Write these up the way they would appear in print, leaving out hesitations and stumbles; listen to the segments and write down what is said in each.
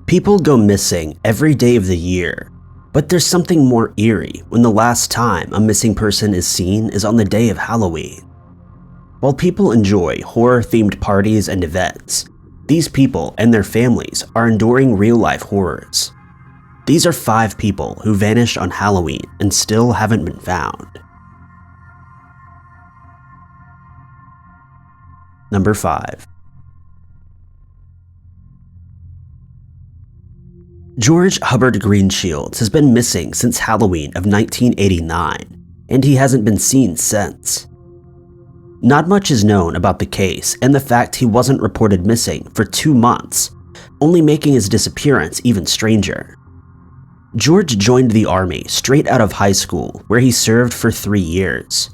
People go missing every day of the year, but there's something more eerie when the last time a missing person is seen is on the day of Halloween. While people enjoy horror-themed parties and events, these people and their families are enduring real-life horrors. These are 5 people who vanished on Halloween and still haven't been found. Number 5. George Hubbard Greenshields has been missing since Halloween of 1989, and he hasn't been seen since. Not much is known about the case and the fact he wasn't reported missing for 2 months, only making his disappearance even stranger. George joined the Army straight out of high school, where he served for 3 years.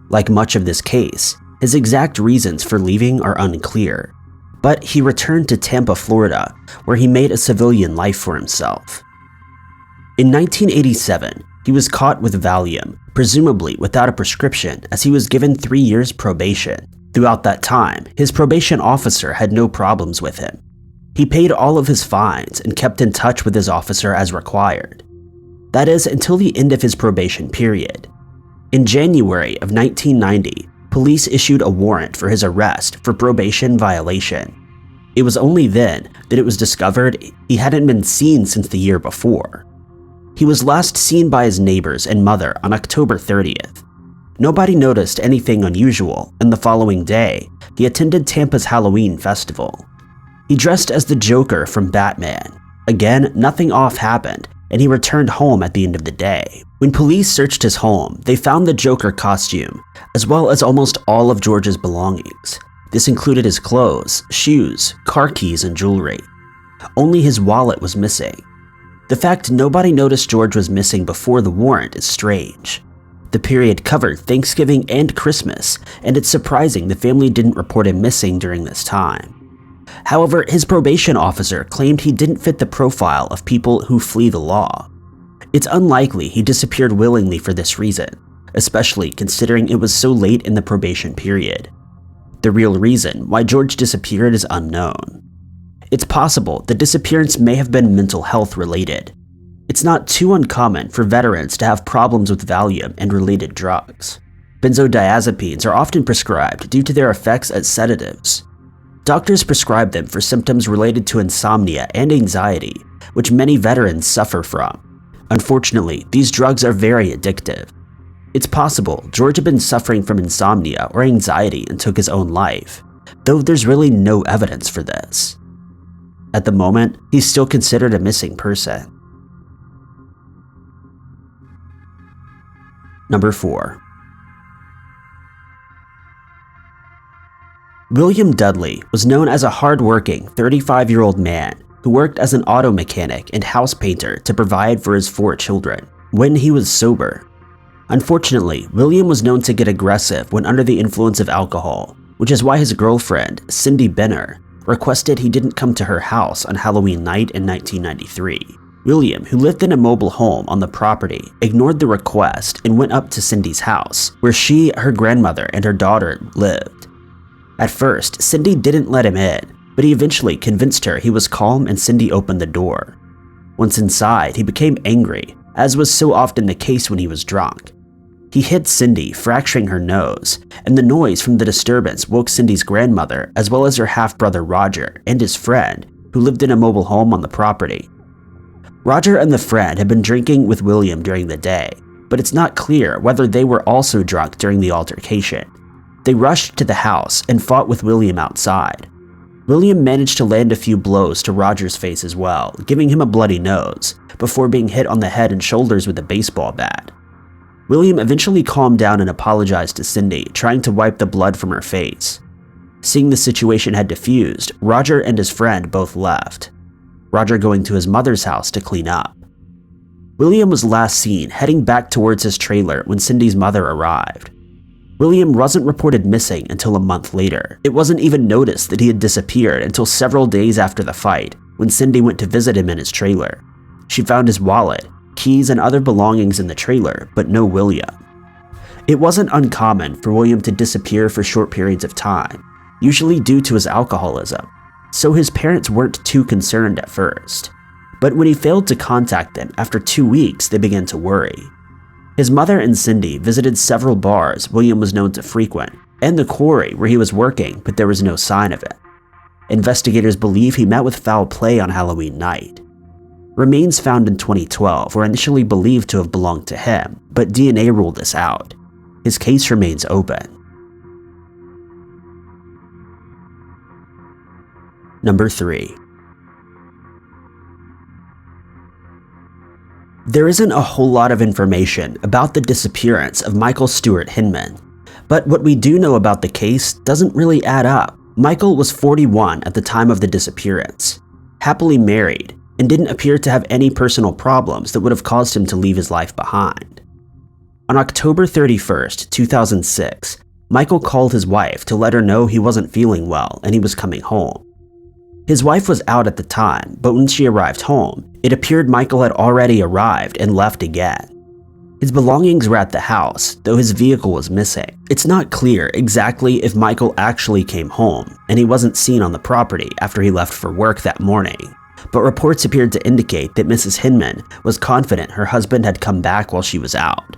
Like much of this case, his exact reasons for leaving are unclear, but he returned to Tampa, Florida, where he made a civilian life for himself. In 1987, he was caught with Valium, presumably without a prescription, as he was given 3 years probation. Throughout that time, his probation officer had no problems with him. He paid all of his fines and kept in touch with his officer as required. That is, until the end of his probation period. In January of 1990, police issued a warrant for his arrest for probation violation. It was only then that it was discovered he hadn't been seen since the year before. He was last seen by his neighbors and mother on October 30th. Nobody noticed anything unusual, and the following day, he attended Tampa's Halloween festival. He dressed as the Joker from Batman. Again, nothing off happened, and he returned home at the end of the day. When police searched his home, they found the Joker costume, as well as almost all of George's belongings. This included his clothes, shoes, car keys, and jewelry. Only his wallet was missing. The fact nobody noticed George was missing before the warrant is strange. The period covered Thanksgiving and Christmas, and it's surprising the family didn't report him missing during this time. However, his probation officer claimed he didn't fit the profile of people who flee the law. It's unlikely he disappeared willingly for this reason, especially considering it was so late in the probation period. The real reason why George disappeared is unknown. It's possible the disappearance may have been mental health related. It's not too uncommon for veterans to have problems with Valium and related drugs. Benzodiazepines are often prescribed due to their effects as sedatives. Doctors prescribe them for symptoms related to insomnia and anxiety, which many veterans suffer from. Unfortunately, these drugs are very addictive. It's possible George had been suffering from insomnia or anxiety and took his own life, though there's really no evidence for this. At the moment, he's still considered a missing person. Number 4. William Dudley was known as a hard-working 35-year-old man who worked as an auto mechanic and house painter to provide for his 4 children when he was sober. Unfortunately, William was known to get aggressive when under the influence of alcohol, which is why his girlfriend, Cindy Benner, requested he didn't come to her house on Halloween night in 1993. William, who lived in a mobile home on the property, ignored the request and went up to Cindy's house, where she, her grandmother, and her daughter lived. At first, Cindy didn't let him in, but he eventually convinced her he was calm and Cindy opened the door. Once inside, he became angry, as was so often the case when he was drunk. He hit Cindy, fracturing her nose, and the noise from the disturbance woke Cindy's grandmother as well as her half-brother Roger and his friend, who lived in a mobile home on the property. Roger and the friend had been drinking with William during the day, but it's not clear whether they were also drunk during the altercation. They rushed to the house and fought with William outside. William managed to land a few blows to Roger's face as well, giving him a bloody nose, before being hit on the head and shoulders with a baseball bat. William eventually calmed down and apologized to Cindy, trying to wipe the blood from her face. Seeing the situation had diffused, Roger and his friend both left, Roger going to his mother's house to clean up. William was last seen heading back towards his trailer when Cindy's mother arrived. William wasn't reported missing until a month later. It wasn't even noticed that he had disappeared until several days after the fight, when Cindy went to visit him in his trailer. She found his wallet, keys, and other belongings in the trailer, but no William. It wasn't uncommon for William to disappear for short periods of time, usually due to his alcoholism. so his parents weren't too concerned at first. But when he failed to contact them after 2 weeks, they began to worry. His mother and Cindy visited several bars William was known to frequent, and the quarry where he was working, but there was no sign of it. Investigators believe he met with foul play on Halloween night. Remains found in 2012 were initially believed to have belonged to him, but DNA ruled this out. His case remains open. Number 3. There isn't a whole lot of information about the disappearance of Michael Stewart Hinman, but what we do know about the case doesn't really add up. Michael was 41 at the time of the disappearance, happily married, and didn't appear to have any personal problems that would have caused him to leave his life behind. On October 31st, 2006, Michael called his wife to let her know he wasn't feeling well and he was coming home. His wife was out at the time, but when she arrived home, it appeared Michael had already arrived and left again. His belongings were at the house, though his vehicle was missing. It's not clear exactly if Michael actually came home, and he wasn't seen on the property after he left for work that morning, but reports appeared to indicate that Mrs. Hinman was confident her husband had come back while she was out.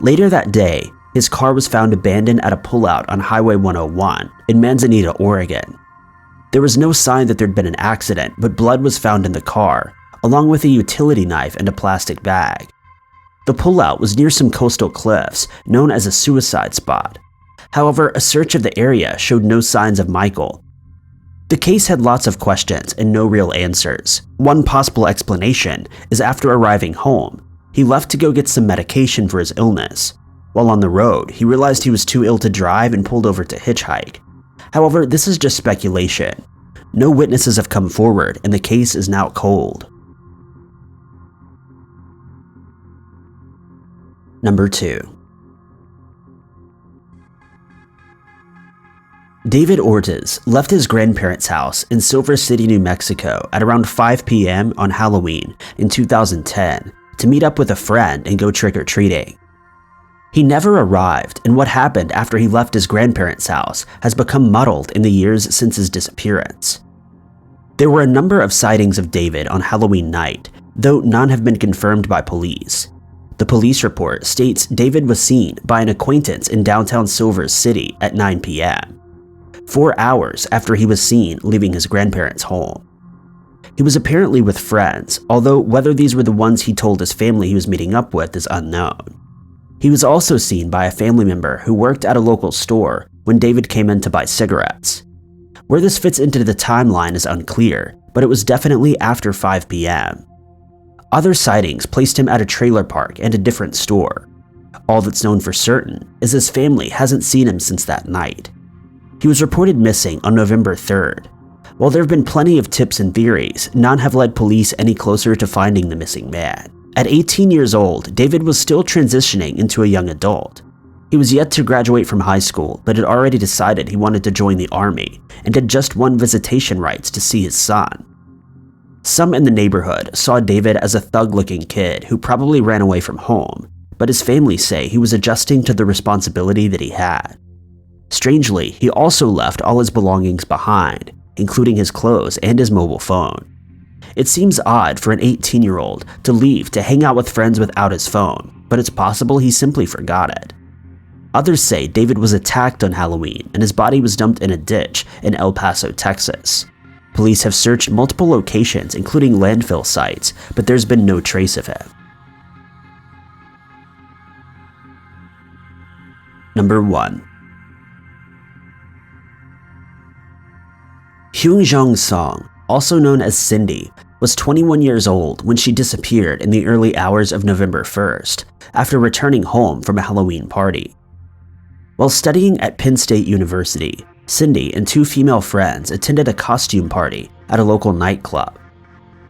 Later that day, his car was found abandoned at a pullout on Highway 101 in Manzanita, Oregon. There was no sign that there'd been an accident, but blood was found in the car, along with a utility knife and a plastic bag. The pullout was near some coastal cliffs, known as a suicide spot. However, a search of the area showed no signs of Michael. The case had lots of questions and no real answers. One possible explanation is after arriving home, he left to go get some medication for his illness. While on the road, he realized he was too ill to drive and pulled over to hitchhike. However, this is just speculation. No witnesses have come forward and the case is now cold. Number 2. David Ortiz left his grandparents' house in Silver City, New Mexico at around 5 p.m. on Halloween in 2010 to meet up with a friend and go trick-or-treating. He never arrived, and what happened after he left his grandparents' house has become muddled in the years since his disappearance. There were a number of sightings of David on Halloween night, though none have been confirmed by police. The police report states David was seen by an acquaintance in downtown Silver City at 9 p.m., 4 hours after he was seen leaving his grandparents' home. He was apparently with friends, although whether these were the ones he told his family he was meeting up with is unknown. He was also seen by a family member who worked at a local store when David came in to buy cigarettes. Where this fits into the timeline is unclear, but it was definitely after 5 p.m. Other sightings placed him at a trailer park and a different store. All that's known for certain is his family hasn't seen him since that night. He was reported missing on November 3rd. While there have been plenty of tips and theories, none have led police any closer to finding the missing man. At 18 years old, David was still transitioning into a young adult. He was yet to graduate from high school, but had already decided he wanted to join the army and had just won visitation rights to see his son. Some in the neighborhood saw David as a thug-looking kid who probably ran away from home, but his family say he was adjusting to the responsibility that he had. Strangely, he also left all his belongings behind, including his clothes and his mobile phone. It seems odd for an 18-year-old to leave to hang out with friends without his phone, but it's possible he simply forgot it. Others say David was attacked on Halloween and his body was dumped in a ditch in El Paso, Texas. Police have searched multiple locations, including landfill sites, but there's been no trace of him. Number 1. Hyun Song, also known as Cindy, was 21 years old when she disappeared in the early hours of November 1st after returning home from a Halloween party. While studying at Penn State University, Cindy and 2 female friends attended a costume party at a local nightclub.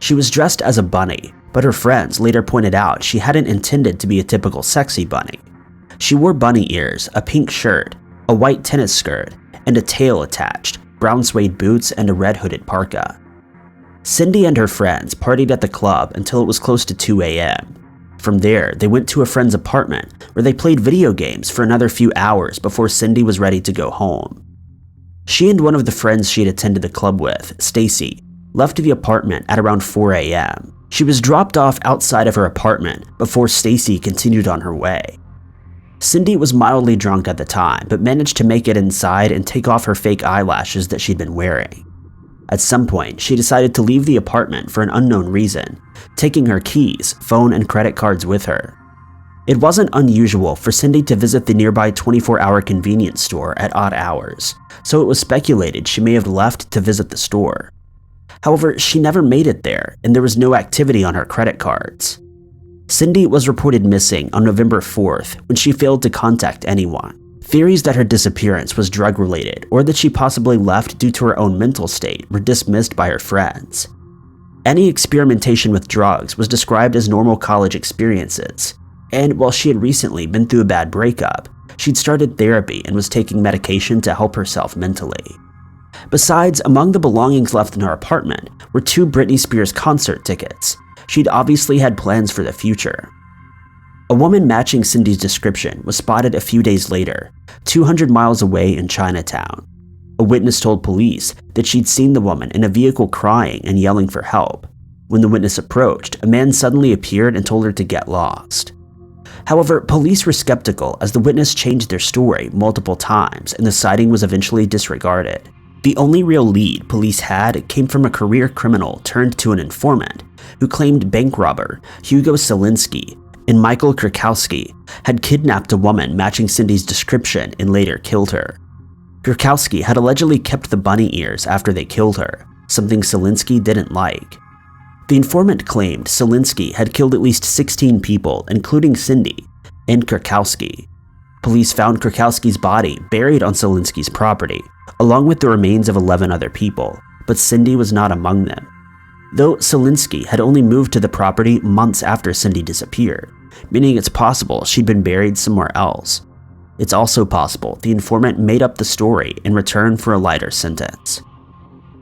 She was dressed as a bunny, but her friends later pointed out she hadn't intended to be a typical sexy bunny. She wore bunny ears, a pink shirt, a white tennis skirt, and a tail attached, brown suede boots, and a red hooded parka. Cindy and her friends partied at the club until it was close to 2 a.m. From there, they went to a friend's apartment where they played video games for another few hours before Cindy was ready to go home. She and one of the friends she had attended the club with, Stacy, left the apartment at around 4 a.m. She was dropped off outside of her apartment before Stacy continued on her way. Cindy was mildly drunk at the time, but managed to make it inside and take off her fake eyelashes that she'd been wearing. At some point, she decided to leave the apartment for an unknown reason, taking her keys, phone, and credit cards with her. It wasn't unusual for Cindy to visit the nearby 24-hour convenience store at odd hours, so it was speculated she may have left to visit the store. However, she never made it there, and there was no activity on her credit cards. Cindy was reported missing on November 4th when she failed to contact anyone. Theories that her disappearance was drug-related or that she possibly left due to her own mental state were dismissed by her friends. Any experimentation with drugs was described as normal college experiences, and while she had recently been through a bad breakup, she'd started therapy and was taking medication to help herself mentally. Besides, among the belongings left in her apartment were 2 Britney Spears concert tickets. She'd obviously had plans for the future. A woman matching Cindy's description was spotted a few days later, 200 miles away in Chinatown. A witness told police that she'd seen the woman in a vehicle crying and yelling for help. When the witness approached, a man suddenly appeared and told her to get lost. However, police were skeptical as the witness changed their story multiple times and the sighting was eventually disregarded. The only real lead police had came from a career criminal turned to an informant who claimed bank robber Hugo Selinski and Michael Krakowski had kidnapped a woman matching Cindy's description and later killed her. Krakowski had allegedly kept the bunny ears after they killed her, something Selinski didn't like. The informant claimed Selinski had killed at least 16 people, including Cindy and Krakowski. Police found Krakowski's body buried on Selinski's property, along with the remains of 11 other people, but Cindy was not among them. Though Selinski had only moved to the property months after Cindy disappeared, meaning it's possible she'd been buried somewhere else. It's also possible the informant made up the story in return for a lighter sentence.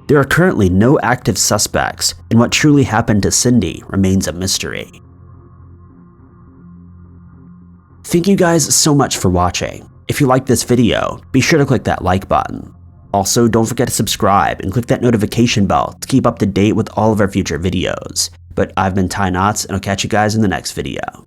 There are currently no active suspects, and what truly happened to Cindy remains a mystery. Thank you guys so much for watching. If you liked this video, be sure to click that like button. Also, don't forget to subscribe and click that notification bell to keep up to date with all of our future videos. But I've been Ty Knotts, and I'll catch you guys in the next video.